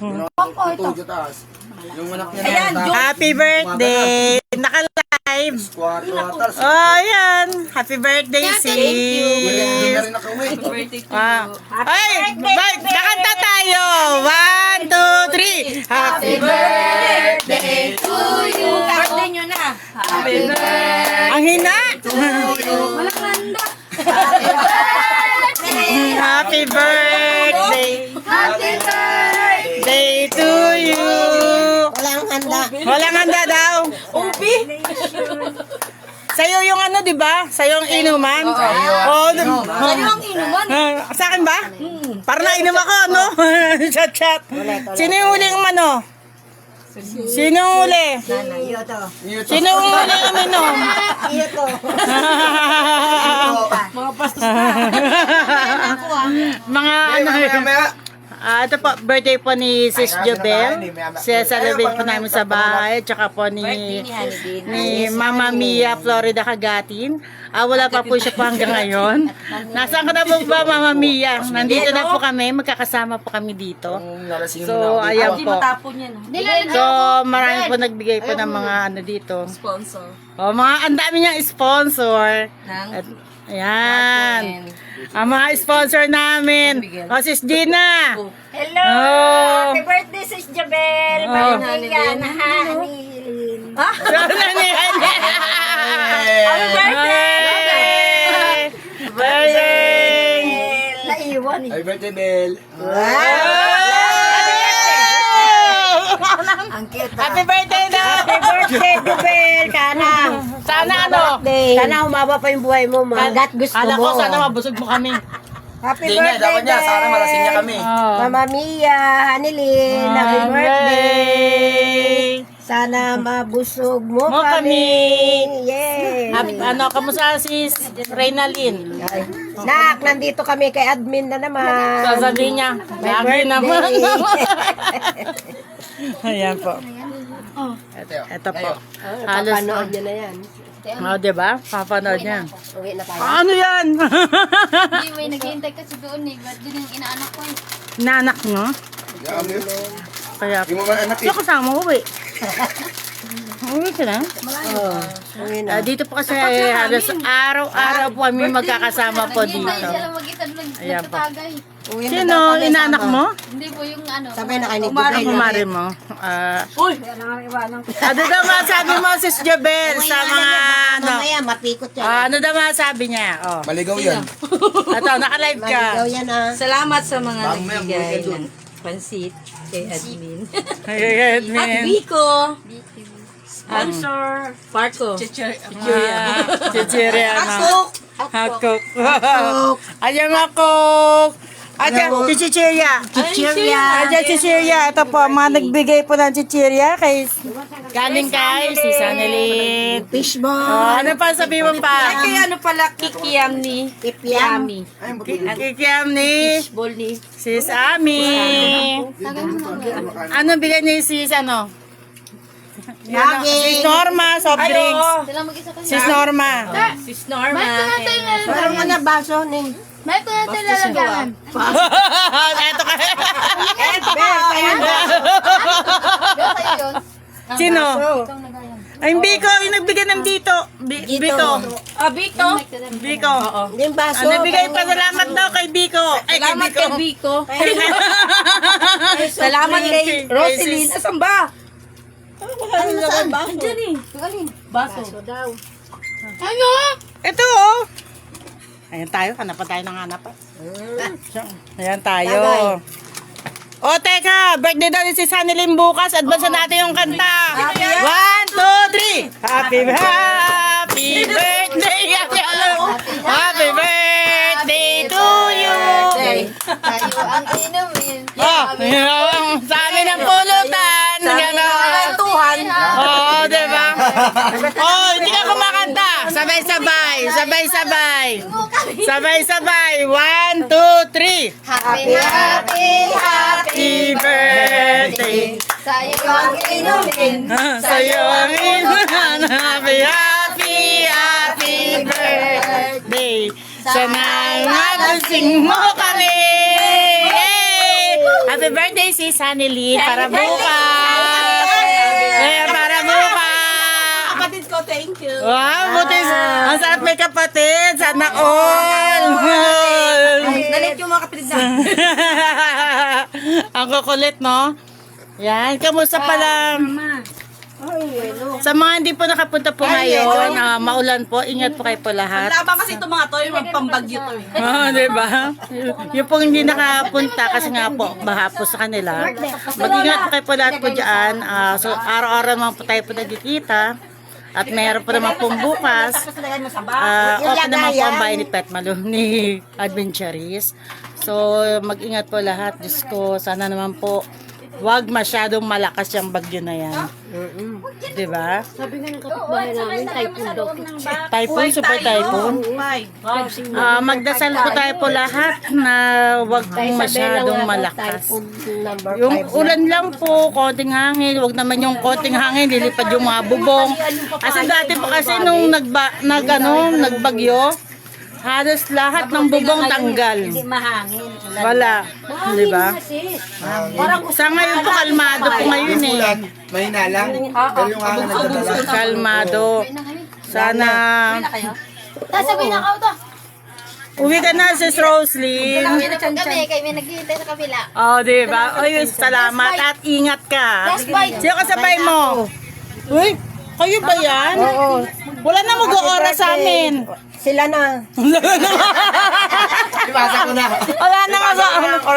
Tutuyo taas. Yung anak niya Ayan, na happy birthday! Naka-live! Oh, ayan! Happy birthday, sis! Hindi na rin nakauwi. Ay! Kakanta tayo! 1, 2, 3! Happy birthday to you! Birthday nyo na. Happy birthday! Ang hina! Walang randa. Happy birthday! Happy birthday. To you! Walang handa. Walang handa daw! Ubi. Sa'yo yung ano, di ba? Sa'yo ang inuman? Oo. Sa'yo ang inuman. Sa akin ba? Para na inom ako, no? Chat. Sino yung huling umano? Sino yung huli? Iyo to. Sino yung huling uminom? Iyo to. Mga pastos na. Mga ano. Ito po, birthday po ni Sis Jobel. Celebrate po namin sa bahay. Tsaka po ni Mama Mia Florida Cagatin. Wala pa po siya po hanggang ngayon. Nasaan ka na po ba, Mama Mia? Nandito na po kami. Magkakasama po kami dito. So, ayan po. So, marami po nagbigay po ng mga ano dito. Sponsor. Mga ang dami niyang sponsor. At, ayan. Ang mga sponsor namin. Sis Gina. Hello! Oh. Happy birthday, Sis Jabel! Oh. Pagkaya na hanilin. Happy birthday! Birthday! Naiwan eh. Happy birthday, Bel. Ang cute. Happy birthday na! Happy birthday, Jabel! Sana ano? Sana humaba pa yung buhay mo, magat gusto Kala mo. ko sana mabusog mo kami. Happy Hindi niya, birthday, dapat niya. Sana malasing niya kami. Mama Mia, Hanilin, happy birthday! Sana mabusog mo kami. Yay! Ano, kamusta sis Reynalyn? Ay. Nak, nandito kami kay admin na naman. Sasabihin niya, lagi naman. Ayan po. Ito po. Halos. Papanood niya na yan. Diba? Papanood niya. Uwi na tayo. Ano yan? Hindi, may naghihintay kasi doon eh. Ba't doon yung inaanak ko eh. Nanak mo? Kaya, Yung mga anak siya kasama uwi. Uwi ka na? Uwi na. Dito po kasi halos araw-araw po kami magkakasama po dito. Naghihintay siya lang mag-isa Ayan po. nagtatagay. Uwi na Sino? daw kami, Inaanak sama. mo? Hindi po yung ano. Sabay na kayo ni Ang Jabel. kumari mo? Ano daw masabi mo, Sis Jobel, sa mga ano? Mamaya, mapikot yan. Ano daw masabi niya? Oh. Maligaw yan. Ito, naka-live ka. Maligaw yan ah. Salamat sa mga Mamaya, nagbigay bumalik ka ng pansit kay admin. Hey, At man. Biko, sponsor, Parko. Chichiri, ano? Hakok. Ayan, hakok. Ayan, chichirya. Ayan, chichirya. Ito po, mga nagbigay po ng chichirya kay galing kay si Sanelin. Fishball. Ano pa sabi mo pa? Kaya ano pala, kikiyam ni Kipyam. Ami. Kikiam ni Bol ni Sis Ami. Ano bigay ni Sis ano? Sis Norma, soft drinks. Sila mag-isa kasi. Sis Norma. Sis Norma. Parang mga baso ni. May ko natin lalagyan. Eto ka. Sa'yo yun. Sino? Itong nagayan. Ay, Biko, yung nagbigay ng dito. Biko. Biko. Biko. Yung baso. Nabigay pa salamat daw kay Biko. Ay, kay Salamat Biko. kay Biko. Salamat kay Roselyn. Asan ba? Diyan eh. Yung alin? Baso. Ano? Ito, oh. Ayan tayo. Hanapan tayo ng hanapan. Ayan tayo. O, teka. Birthday daw ni si Sanilin bukas. Advance na natin yung kanta. 1, 2, 3. Happy birthday. Happy birthday to you. Tayo ang inumin. Sa amin ang pulutan. Tuhan. Oo, diba? Oh, hindi ka kumakanta. Sabay-sabay. Sabay-sabay. Sabay-sabay. 1, 2, 3. Happy, happy, Happy birthday. Sa'yo ang inumin. Sa'yo ang inuman. Happy birthday. Sana'y malasing mo kami. Happy birthday sis Hanilyn para bukas. Para bukas. Kapatid ko, thank you. Wow, buti. Ang sarap may kapatid. Sana all. Nalit yung mga kapatid na. Ang kukulit, no? Yan, kamusta pala? Sa mga hindi po nakapunta po ngayon, maulan po, ingat po kayo po lahat. Laban kasi itong mga to, yung magpambagyo to. Di ba? Yung pong hindi nakapunta kasi nga po, baha po sa kanila. Mag-ingat po kayo po lahat po dyan. So, araw-araw naman po tayo po nagkikita. At mayroon po naman pong bukas. Open naman po ang bahay ni Pet Malone ni Adventurist. So, mag-ingat po lahat. Diyos ko, sana naman po wag masyadong malakas yung bagyo na yan. Diba? Sabi nga ng kapitbahay namin, typhoon daw. Typhoon, super typhoon. Magdasal po tayo po lahat na wag pong masyadong malakas. Yung ulan lang po, konting hangin, wag naman yung konting hangin, lilipad yung mga bubong. Kasi dati po kasi nung nagbagyo, halos lahat ng bubong tanggal. Hindi mahangin. Wala. Di ba? Sa ngayon po, kalmado po ngayon eh. Mahina lang. Pero yung hangin nagdadala. Kalmado. Sana Sasabihin na ako to. uwi ka na, Sis Roslyn. Kami na po kami, kaya may naghihintay sa kabila. Oh, di ba? Oy, salamat at ingat ka. Last bite. Sino kasabay mo? Uy, kayo ba yan? Oo. Wala na mag-oras sa amin. Sila na. Ibasa ko na. Wala na nga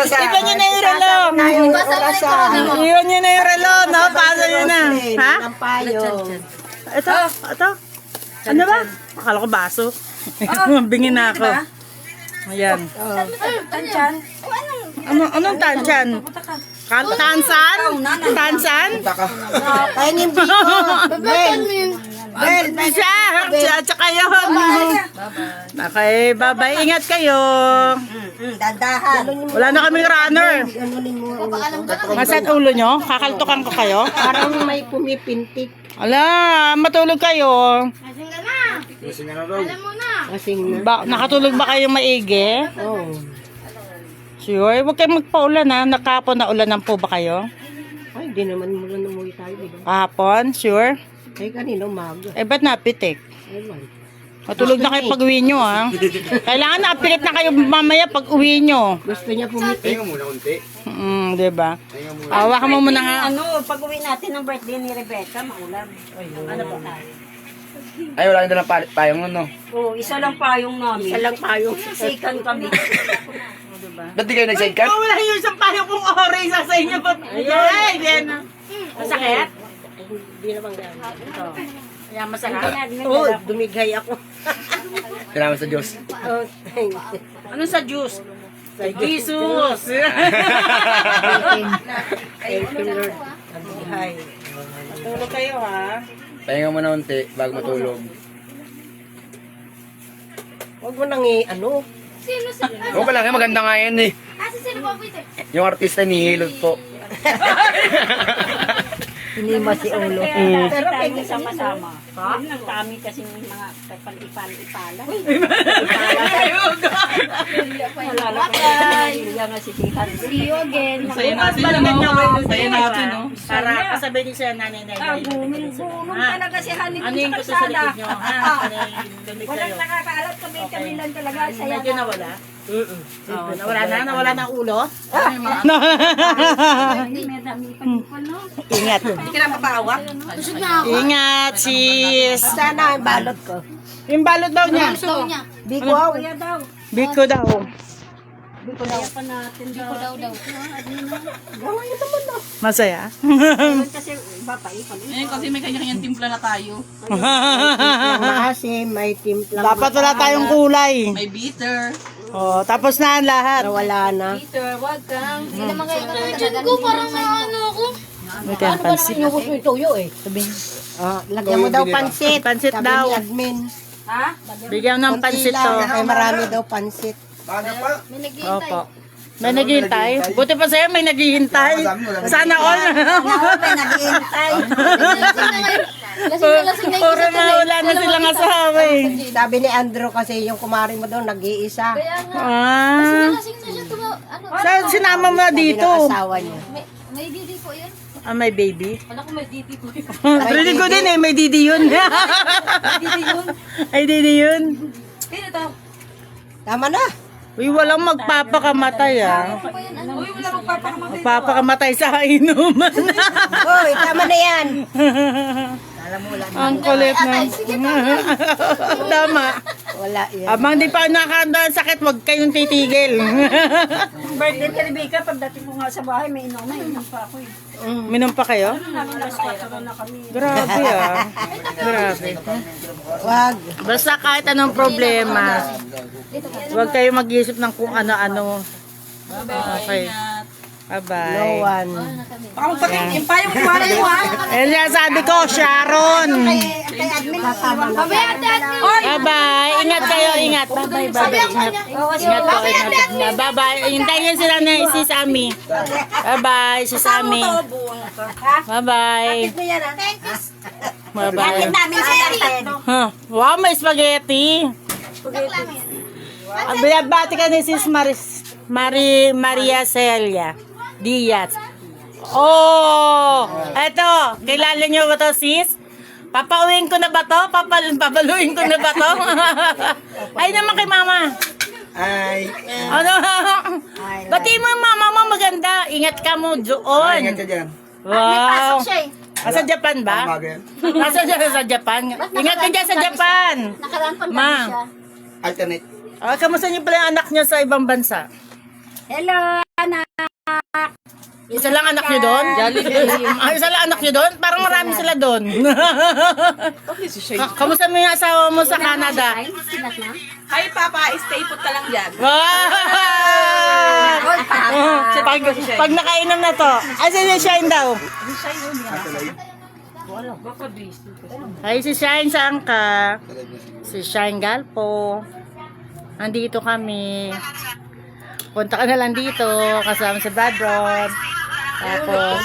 sa iba nyo na yung relo. Basta pa rin corona mo. Iwan nyo na yung relo, no? Pasa nyo na. Ha? Ng payo. Ito. Ano ba? Akala ko baso. Bingin na ako. Ayan. Tanchan. Anong tansyan? Tansan? Tansan? Taka. Kainin biko. Babatan mo yun. Siya! Tsaka yun. Okay, bye-bye. Ingat kayo. Dandahan. Wala na kaming runner. Ganunin mo. Paalam ka na. Masad ulo nyo? Kakaltukan ko kayo? Parang may pumipintik. Ala, matulog kayo. Kasing ka na. Alam mo na. Kasing na. Nakatulog ba kayo maigi? Oo. Sure. Huwag kayong magpaulan ha. Nakapon na ulanan po ba kayo? Ay, di naman mula numuwi tayo. Diba? Kahapon? Sure. Ay, kanina umaga. Eh, ba't napitik? Ay, man. Matulog na kayo pag uwi nyo ha. Kailangan napilit na kayo mamaya pag uwi nyo. Gusto niya pumitik. Tingnan muna unti. Diba? Hawakan mo muna nga. Pag uwi natin ng birthday ni Rebecca, maulam. Ano po? Ay, wala na lang payong nun, no? Oo, isa lang payong namin. Isa lang payo. Sikan kami. Ba't di kayo nag-sidecar? Wala yung isang payo kong orange sa inyo pa. Ay, yan. Masakit? Hindi naman gano'n. Yan, masakit. Oo, dumigay ako. Salamat sa Diyos. Oh, thanks. Ano sa juice? Sa Jesus! Thank you, Lord. Hi. Tulog kayo ha. Pahinga mo na unti bago matulog. Huwag mo nang ano. Sino sa... Oo pala, maganda nga yan eh. Kasi sino pa po ito? Yung artista ni Hilot po. Hindi mo si Ulo. Pero pwede sama-sama. Yun ang kami kasi mga pag-ipala. Wala nga si Tihan. See you again. Bukas balikan nyo kayo. Sa'yo natin, no? Para kasabay din siya nanay na Bunong talaga si Hanin Ano yung gusto sa likod nyo? Ha? Ano yung lumig Walang kayo? nakakaalat kami lang talaga. Saya Medyo nawala? Oo, nawala na? Nawala na ang ulo? Ingat. Hindi ka na mapaawa. Tusog na ako. Ingat, sis. Sana ang balot ko. Yung balot daw niya. Gusto niya. Biko ako. Biko daw. Biko daw. Masaya? Kasi iba pa eh. Kasi may kanya-kanyang timpla na tayo. Maasim, may timplang. Dapat wala tayong kulay. May bitter. Oh, tapos na ang lahat. Wala na. Peter, wag kang. Hindi naman kayo talaga. Ko parang may ano ako. May kayang pansit. Inugot mo yung tuyo eh. Lagyan mo daw pansit. Pansit Sabi daw. ni admin. Ha? Bigyan ng pansit to. Ay marami daw pansit. Baga pa. May naghihintay. Opo. May naghihintay? Buti pa sa'yo may naghihintay. Sana all. May naghihintay. Lasing na Puro na wala na silang asawa eh. Sabi ni Andrew kasi yung kumari mo doon, nag-iisa. Kaya nga. Ah, Lasing na siya ano. sinama mo na dito. Sabi ng asawa niya. May didi po yun. Ah, may baby. Wala ko may didi po yun. Rinig ko din eh, may didi yun. Ay, didi yun. Tama na. Uy, walang magpapakamatay ah. Uy, wala Magpapakamatay sa inuman. Hoy, tama na yan. Ang kulit na. Tama. Wala yan. Abang di pa nakakanda ang sakit, huwag kayong titigil. Birthday ni Rebecca, pagdating ko nga sa bahay, may inom pa ako eh. Minom pa kayo? Alas 4 na kami. Grabe ah. Grabe. Wag. Basta kahit anong problema, huwag kayo mag-isip ng kung ano-ano. Okay. No Bye-bye. one. Yung payong kumara mo ha. Ayan nga sabi ko, Sharon. Kay admin na tama na. Bye-bye. Ingat kayo, ingat. Bye-bye, bye-bye. Ingat. Ingat po, ingat. Bye-bye. Hintayin niyo sila na si Sammy. Bye-bye, si Sammy. Bye-bye. Bye-bye. Namin si Arten. Huh. Wow, may spaghetti. Binabati ka ni Sis Maria Celia Diaz. Oh, eto, kilala niyo ba to, sis? Papauwiin ko na ba to? Papaluin ko na ba to? Ay naman kay mama. Ay. Ano? Bati mo yung mama mo, maganda. Ingat ka mo Ay, doon. ingat ka dyan. Wow. siya eh. Sa Japan ba? Bago yan. Nasa dyan sa Japan? Ingat ka dyan sa Japan. Nakaraan pa Ma. siya. Alternate. Kamusta niyo pala yung anak niyo sa ibang bansa? Hello, anak. Isa lang anak niyo doon? Isa lang anak niyo doon? Parang marami sila doon. Kamusta mo yung asawa mo sa Canada? Hi Papa, stay put ka lang dyan. Wow! Pag nakainom na to, asan si Shine daw? Ay, si Shine saan ka? Si Shine Galpo. Andito kami. Punta ka na lang dito, kasama si Brad Ron. Tapos,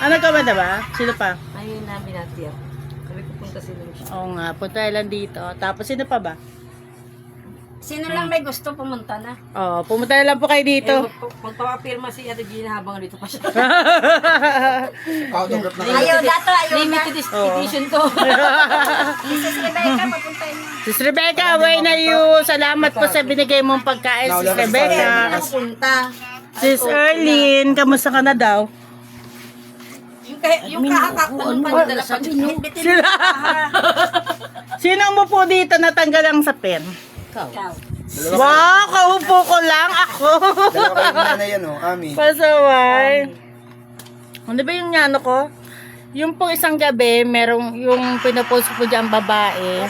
ano ka ba diba? Sino pa? Ayun namin natin. Kami pupunta sila. Oo nga, punta lang dito. Tapos, sino pa ba? Sino lang may gusto pumunta na? Oh, pumunta na lang po kayo dito. Magpapapirma si Ate Gina habang dito pa siya. Autograph na kayo. Ayaw dato, ayaw Limited edition to. Mrs. Rebecca, papuntahin mo. Sis Rebecca, away na you. Salamat po sa binigay mong pagkain, Sis Rebecca. Punta. Sis Erlyn, kamusta ka na daw? Yung kakakakon pa nila pa dito. Sila. Sino mo po dito natanggal ang sapin? Wow, kaupo ko lang ako. Dalawa kayo nanay yan, oh. Ami. Pasaway. Ano ba yung nyano ko? Yung pong isang gabi, merong yung pinapost ko dyan babae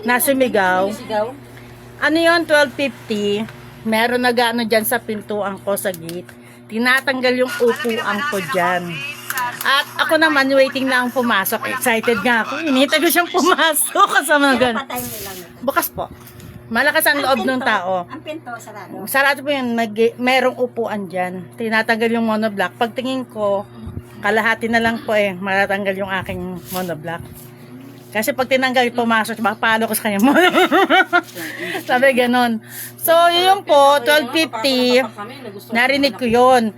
na sumigaw. Ano yun, 12:50. Meron nag-ano dyan sa pintuan ko sa gate. Tinatanggal yung upuan ko dyan. At ako naman, waiting na ang pumasok. Excited nga ako. Hinihintay ko siyang pumasok. Kasama gan. Patay mo lang. Bukas po. Malakas ang loob ng tao. Ang pinto, sarado. Sarado po yun, merong upuan dyan. Tinatanggal yung monoblock. Pagtingin ko, kalahati na lang po eh, matatanggal yung aking monoblock. Kasi pag tinanggal, pumasok, makapalo ko sa kanya. Sabi ganon. So, yun po, 12:50, narinig ko yun.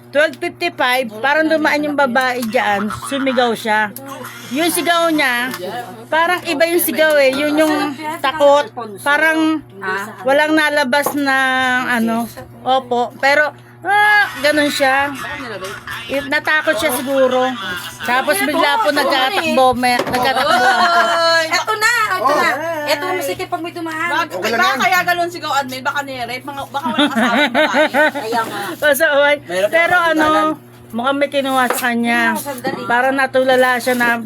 12:55, parang dumaan yung babae dyan, sumigaw siya. Yung sigaw niya, parang iba yung sigaw eh. Yun yung takot. Parang walang nalabas na ano. Opo. Pero, ganun siya. Natakot siya siguro. Tapos bigla po nagkatakbo. Nagkatakbo ako. Eto na! Eto na sige pag may dumaan. Okay lang Baka yan. kaya galon sigaw admin, baka ni-rape, baka walang asawang babae. Kaya nga. Pasaway. Mahirap Pero yung ano, pagkakalan. mukhang may kinuha sa kanya. Parang natulala siya na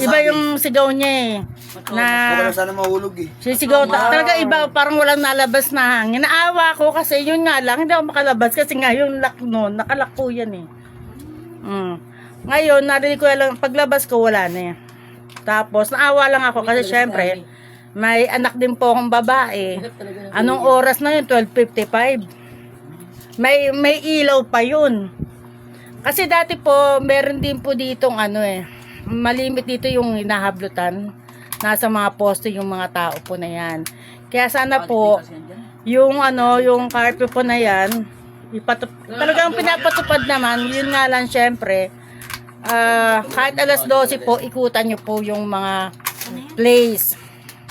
iba yung sigaw niya eh. Na Huwag lang sana mahulog eh. sisigaw talaga iba, parang walang nalabas na hangin. Naawa ko kasi yun nga lang, hindi ako makalabas kasi nga yung lock noon, nakalak po yan eh. Ngayon, narinig ko lang, paglabas ko wala na eh. Tapos, naawa lang ako kasi syempre, may anak din po akong babae. Anong oras na yun? 12:55. May ilaw pa yun. Kasi dati po, meron din po ditong ano eh, malimit dito yung hinahablutan. Nasa mga poste yung mga tao po na yan. Kaya sana po, yung yung carpet po na yan, talagang pinapatupad naman, yun nga lang syempre, kahit alas 12 po, ikutan nyo po yung mga place.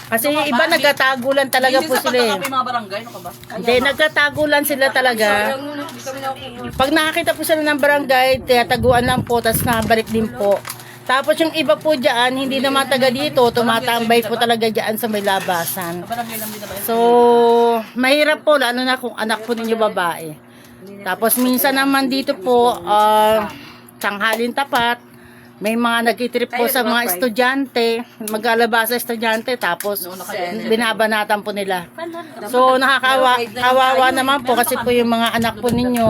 Kasi yung iba nagtatagulan talaga po sila eh. Mga barangay, ano ka ba? Hindi, nagtatagulan sila talaga. Pag nakakita po sila ng barangay, tiyataguan lang po, tapos nakabalik din po. Tapos yung iba po dyan, hindi naman taga dito, tumatambay po talaga dyan sa may labasan. So, mahirap po, lalo na kung anak po ninyo babae. Tapos minsan naman dito po, tanghalin tapat, may mga nagtitrip po sa mga estudyante, mag-alabasa estudyante, tapos binabanatan po nila. So, nakakawawa naman po kasi po yung mga anak po ninyo,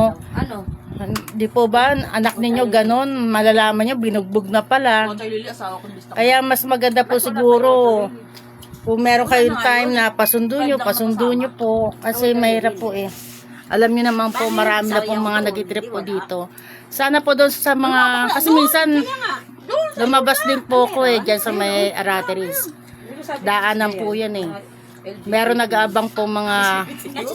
di po ba, anak ninyo ganon, malalaman nyo, binugbog na pala. Kaya mas maganda po siguro, kung meron kayong time na pasundo nyo po, kasi mahirap po eh. Alam nyo naman po, marami na po mga nagtitrip po dito. Sana po doon sa mga, kasi minsan, lumabas din po ko eh, dyan sa may Arateris. Daanan po yan eh. Meron nag-aabang po mga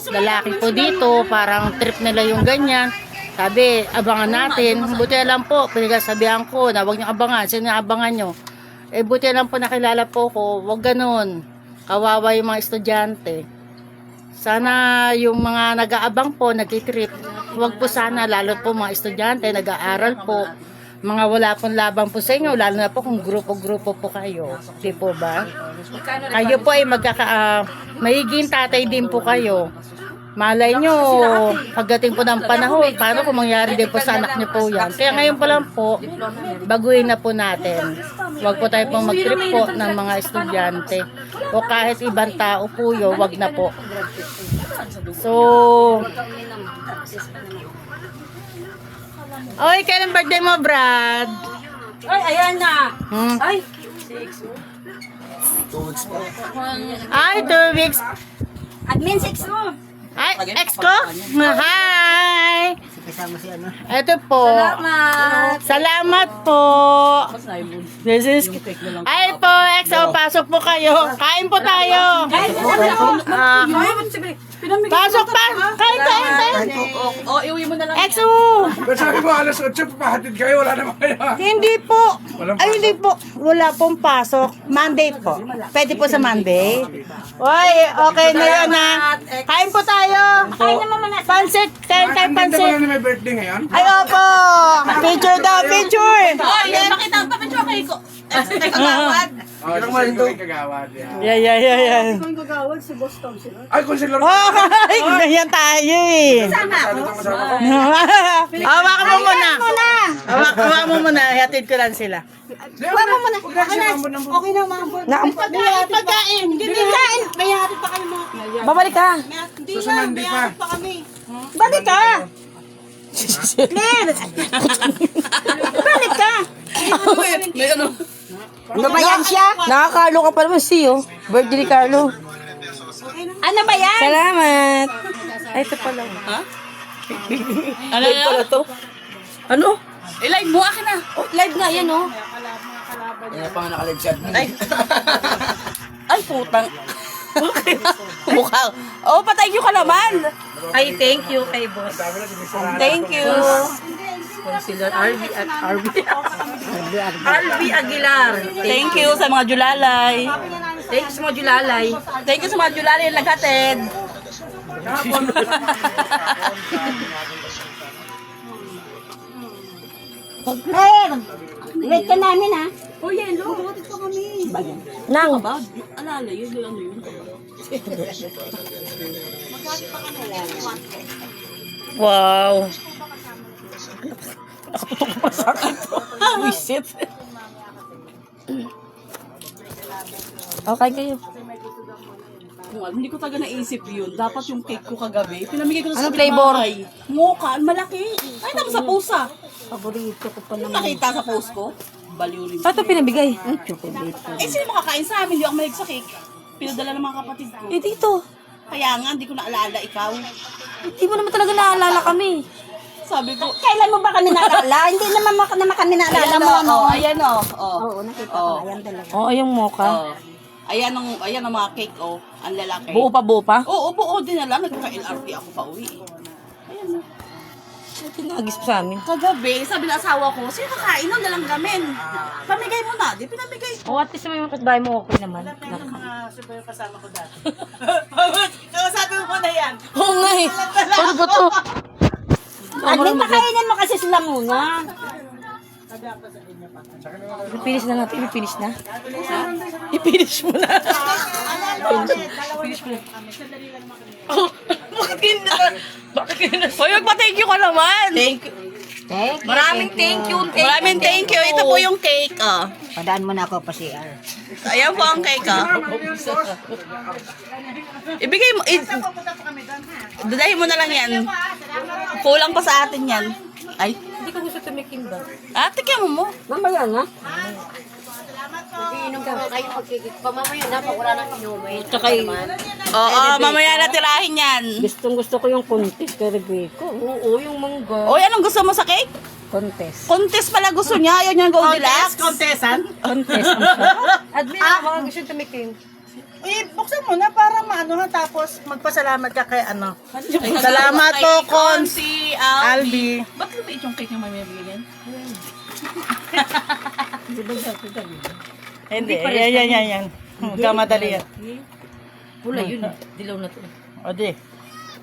lalaki po dito, parang trip nila yung ganyan. Sabi, abangan natin. Buti lang po, pinagsasabihan ko na huwag nyo abangan. Sino yung abangan nyo? Eh, buti lang po nakilala po ko, huwag ganun. Kawawa yung mga estudyante. Sana yung mga nag-aabang po, nag-trip, huwag po sana, lalo po mga estudyante, nag-aaral po, mga wala pong labang po sa inyo, lalo na po kung grupo-grupo po kayo. Di po ba? Kayo po ay mahiging tatay din po kayo. Malay nyo, pagdating po ng panahon, paano kung mangyari din po sa anak nyo po yan. Kaya ngayon pa lang po, baguhin na po natin. Huwag po tayo pong mag-trip po ng mga estudyante. O kahit ibang tao po yun, huwag na po. So, oy, kailan birthday mo, Brad? Ay, ayan na. Ay, 2 weeks pa. Ay, 2 weeks. admin 6 mo. Ay, ex ko? Hi! Ito po. Salamat po. This is... Ay po, ex, pasok po kayo. Kain po tayo. Pasok pa. Kain. Iuwi mo na lang. Ex, Pero sabi mo, alas 8, papahatid kayo, wala naman kayo. hindi po. Ay, hindi po. Wala pong pasok. Monday po. Pwede po sa Monday. Oy, okay na yan ha. Kain po tayo. Kain naman muna. Pansit. Kain tayo Hindi pansit. mo na may birthday ngayon? Ay, opo. Picture daw, picture. Oy, makita ang papicture kay ko. Kagawad. Oh, Ilang mahal ito? Kagawad, yeah. Yeah. Ay, kung sila... Oh, ganyan tayo eh. Hawakan mo muna. Hawakan mo muna. Hatid ko lang sila. Huwag mo muna. Okay na, ma'am. Pagkain. Hindi kain. May hatid pa kami mga. Babalik ka. Hindi na. May hatid pa kami. Balik ka. Claire. Balik ka. May ano? Ano ba yan siya? Nakaka-Carlo ka pa naman, Siyo. Birthday ni Carlo. Ano ba yan? Salamat. Ay, ito pala. Ha? Ano yan? Pala to. Ano? Live mo, akin na. Live nga yan, oh. Yan pa nga nakalive si admin. Ay, putang. Mukha. Oh, patay nyo ka naman. Ay, thank you kay boss. Thank you. Consider RB Aguilar. Thank you sa mga julalay. Thank you sa mga julalay. Thank you sa mga julalay na naghatid. Claire. Wait ka namin, ha? Oh, yelo. Nang. Ba? Alala, yun ano yun. Wow. Wisit. Okay kayo. Hindi ko talaga naisip yun. Dapat yung cake ko kagabi. Pinamigay ko na sa Anong flavor? Mocha, malaki. Ay, tapos sa pusa. Paborito ko pa naman. Nakita sa post ko. Baliw rin. Ito pinabigay. Eh, sino makakain sa amin? Hindi ako mahilig sa cake. Pinadala ng mga kapatid ko. Eh, dito. Kaya nga, hindi ko naalala ikaw. Hindi mo naman talaga naalala kami. Sabi ko, Kailan mo ba kami naalala? Hindi naman kami naalala mo, no? ayan o. Oo, nakita ko. Ayan talaga. Oo, yung mocha. Ayan ang mga cake o. Ang lalaki. Buo pa? Oo, buo din na lang. Nagka-LRT ako pa uwi. Tinagis pa sa amin. Kagabi, sabi ng asawa ko, sino kakain nun nalang gamin? Pamigay mo na. Di pinamigay. Oo, at least may mga kasbahay mo okay naman. Mga super kasama ko dati. Sabi mo na yan. Oo nga eh. Ano ba to? Admin, pakainin mo kasi sila muna. Finish na natin. Finish na. I-finish mo na. Hoy, magpa-thank you ka naman. Thank you. Maraming thank you. Maraming thank you. Ito po yung cake. Oh. Padaan mo na ako pa CR. Ayan po ang cake. Oh. Ibigay mo. Dadahin mo na lang yan. Kulang pa sa atin yan. Ay. Hindi ko gusto tumikim ba? Tigyan mo mo. Mamaya na. Tsaka Oo, mamaya na tirahin yan. Gustong gusto ko yung contest kay Rebecca. oo, yung mangga. Oy, anong gusto mo sa cake? Contest. Contest pala gusto niya. Ayaw niya ng Goldilocks. Contestant? Admin, mga gusto tumikim. Buksan mo na para maano ha, tapos magpasalamat ka kay ano. Salamat po, Cons. Si Albi. Ba't lumiit yung cake yung may bibigyan? Hindi, yan. Magkamadali yan. Pula yun. Dilaw na to. O di.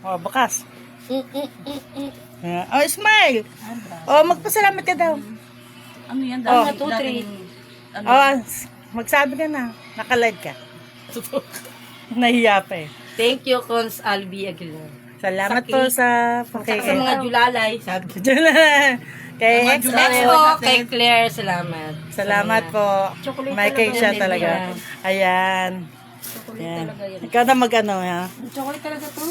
O, bukas. O, smile. O, magpasalamat ka daw. Ano yan? Oh. Dapat 2, 3. O, magsabi ka na. Nakalive ka. Nahiya pa eh. Thank you, Cons Albi Aguilar. Salamat po sa Sa mga julalay. Sabi ko. Kay Next XO. po, kay Claire. Salamat. Salamat po. May cake siya talaga. Ayan. Ayan. Ikaw na mag-ano ha. Chocolate talaga to?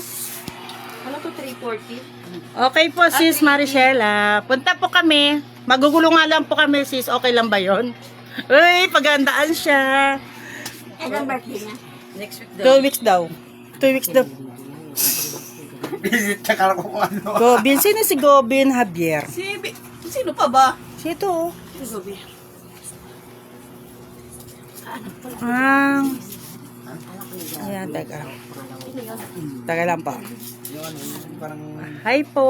Ano to, 340? Okay po sis Maricela. Punta po kami. Magugulo nga lang po kami sis. Okay lang ba yon? Uy, pagandaan siya. Kailan birthday niya? Next week daw. 2 weeks daw. 2 weeks daw. Visit ka ko kung ano. Gobin. Sino si Gobin Javier? Sino pa ba? Sito. Ayan, teka. Teka lang po. Parang, Hi po.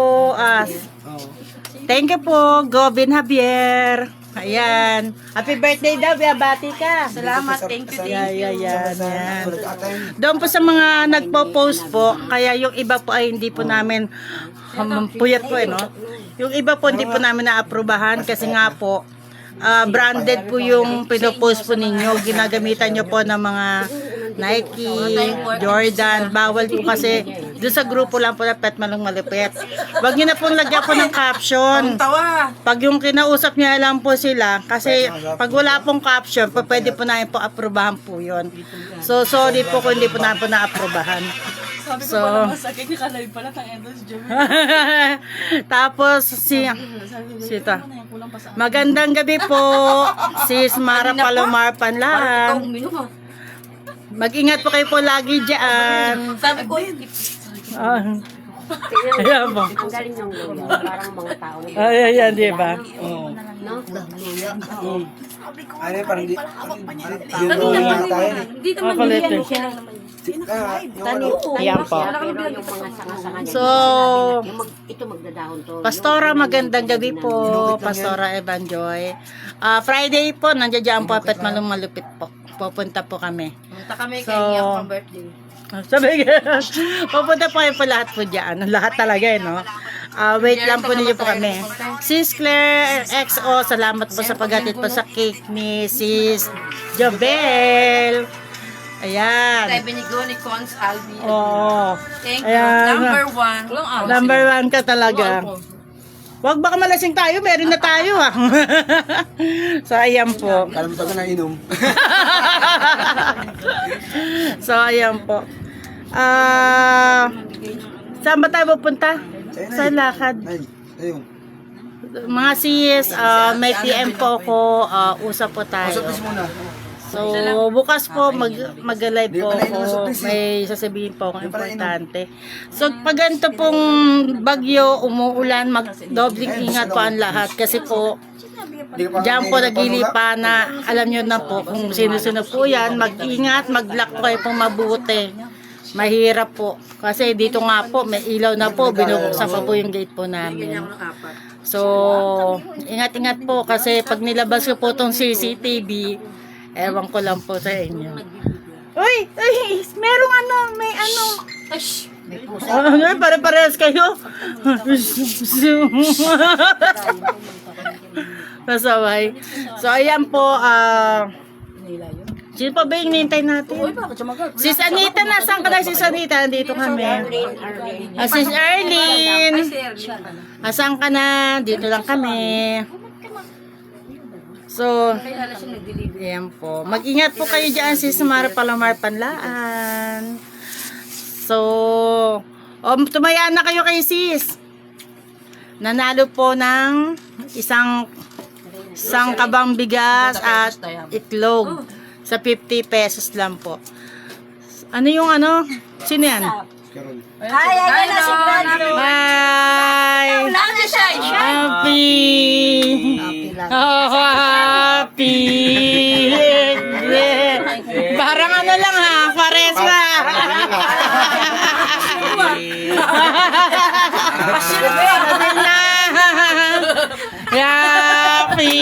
Thank you po, Gobin Javier. Ayan. Happy birthday daw, biyabati ka. Salamat, thank you. Yan. Doon po sa mga nagpo-post po, kaya yung iba po ay hindi po namin puyat po no? Yung iba po hindi po namin naaprubahan kasi nga po branded po yung pinopost po ninyo. Ginagamitan nyo po ng mga Nike, Jordan. Bawal po kasi doon sa grupo lang po na Pet Malong Malupit. Wag nyo na pong lagyan po ng caption. Pag yung kinausap niya lang po sila, kasi pag wala pong caption, pwede po namin po aprubahan po yun. So, sorry po kung hindi po namin po na-aprubahan. Sabi ko pa naman sa cake, nakalive pala kang Endos Jimmy. Tapos, sito. Magandang gabi po, sis Mara Palomar Panlaan. Mag-ingat po kayo po lagi dyan. Sabi ko, Ayan po. Ang galing ng lola. Parang mga tao. Ayan, di ba? ano yun, parang di, hindi naman Makulit yan. eh. Siya lang naman. Ayan po. Yung mga sanga-sanga niya. So, Ito magdadahon to. Pastora, magandang gabi po. Pastora Evanjoy. Friday po, nandiyan po Pet Malong Malupit po. Pupunta po kami. Punta kami So, kay Yang birthday. sabi pupunta po kayo po lahat po dyan. Lahat talaga eh, no? Wait lang po ninyo po kami. Sis Claire XO, salamat po sa paghatid po sa cake ni Sis Jobel. Ayan. Sabi ni Go ni Cons Albi. Oo. Thank you. Ayan. Number 1. Kulang araw. Number 1 ka talaga. Wag baka malasing tayo, meron na tayo ah. So ayan po. kalamutan ko na inom. So ayan po. Saan ba tayo pupunta? Sa lakad. Ay, ayun. Mga sis, may PM po ako, usap po tayo. Usapis muna. So, bukas po mag-live po ako. May sasabihin po akong importante. So, pag ganito pong bagyo, umuulan, mag-dobling ingat po ang lahat. Kasi po, diyan po nagilipa na, alam nyo na po, kung sino-sino po yan, mag-ingat, mag-lock po kayo pong mabuti. Mahirap po. Kasi dito nga po, may ilaw na po, binubuksan pa po yung gate po namin. So, ingat-ingat po kasi pag nilabas ko po itong CCTV, ewan ko lang po sa inyo. Uy! Merong ano, may ano. Pare-parehas kayo. Pasaway. So, ayan po, sino pa ba yung nintay natin? Sis Anita, nasaan ka na Sis Anita? Dito kami. Sis Arlene. Nasaan ka na? Dito lang kami. So, ayan po. Mag-ingat po kayo dyan, Sis Mara Palomar Panlaan. So, tumaya na kayo kay Sis. Nanalo po ng isang kabang bigas at itlog. Sa 50 pesos lang po. Ano yung ano? Sino yan? Ay, ayan na si Brad. Bye! Happy! Oh, happy! Parang ano lang ha, pares na. Happy!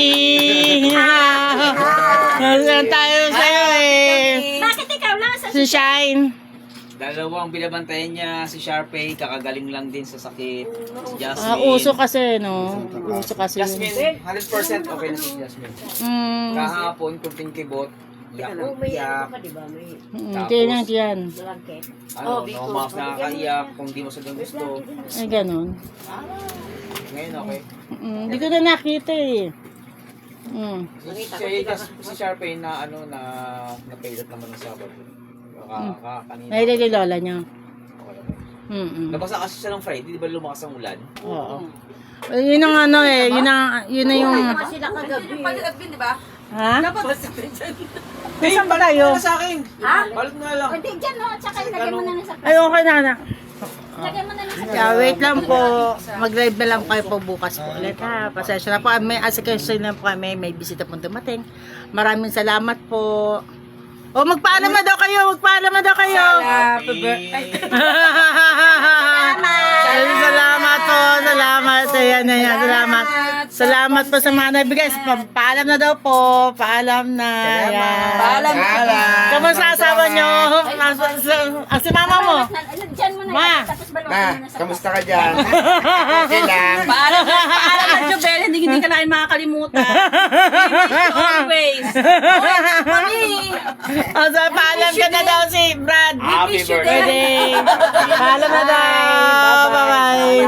Nasaan tayo sa'yo eh? Bakit ikaw lang sa Si Shine. Dalawang binabantayan niya, si Sharpay, kakagaling lang din sa sakit. Si Jasmine. Uso kasi, no? Uso kasi. Jasmine, 100% okay na si Jasmine. Kahapon, kunting kibot, yak. Kaya yan. Mas nakakaiyak, kung di mo sadyang gusto. Ay, ganun. Ngayon, okay. Hindi ko na nakita eh. Si Sharpay na napilot naman ng Sabado. Kanina. Nahilig yung lola niya. Nabasa kasi siya ng Friday, di ba lumakas ang ulan? Oo. Yun ang ano eh, yun na yung... sila kagabi. Di ba? Ha? Saan ba tayo? Sa akin! Ha? Balot nga lang. Hindi, dyan no. Tsaka ilagay mo na lang sa Ay, okay na na. Ilagay mo na lang sa Yeah, wait lang po. Mag-live na lang kayo po bukas po ulit ha. Pasensya na po. May asikasin na po kami. May bisita po dumating. Maraming salamat po. O, magpaalam na daw kayo. Magpaalam na daw kayo. Salamat po. Salamat. Ayan, salamat. Salamat po sa mga nabigay. Paalam na daw po. Paalam na. Paalam. Kamusta asawa nyo? Si mama mo? Dyan mo na. Ma. Tapos balutin mo na sa Kamusta ka dyan? Okay lang. Paalam na, Jobel. Hindi ka namin makakalimutan. Always. So, paalam ka na daw si Brad. Happy birthday! Paalam na daw. Bye-bye.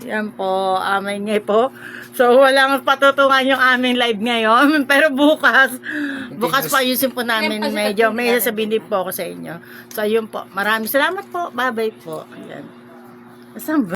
Yan po, amay po. So, walang patutungan yung aming live ngayon. Pero bukas pa ayusin po namin. Medyo may sasabihin din po ako sa inyo. So, ayun po. Maraming salamat po. Bye-bye po. Ayan. Saan ba?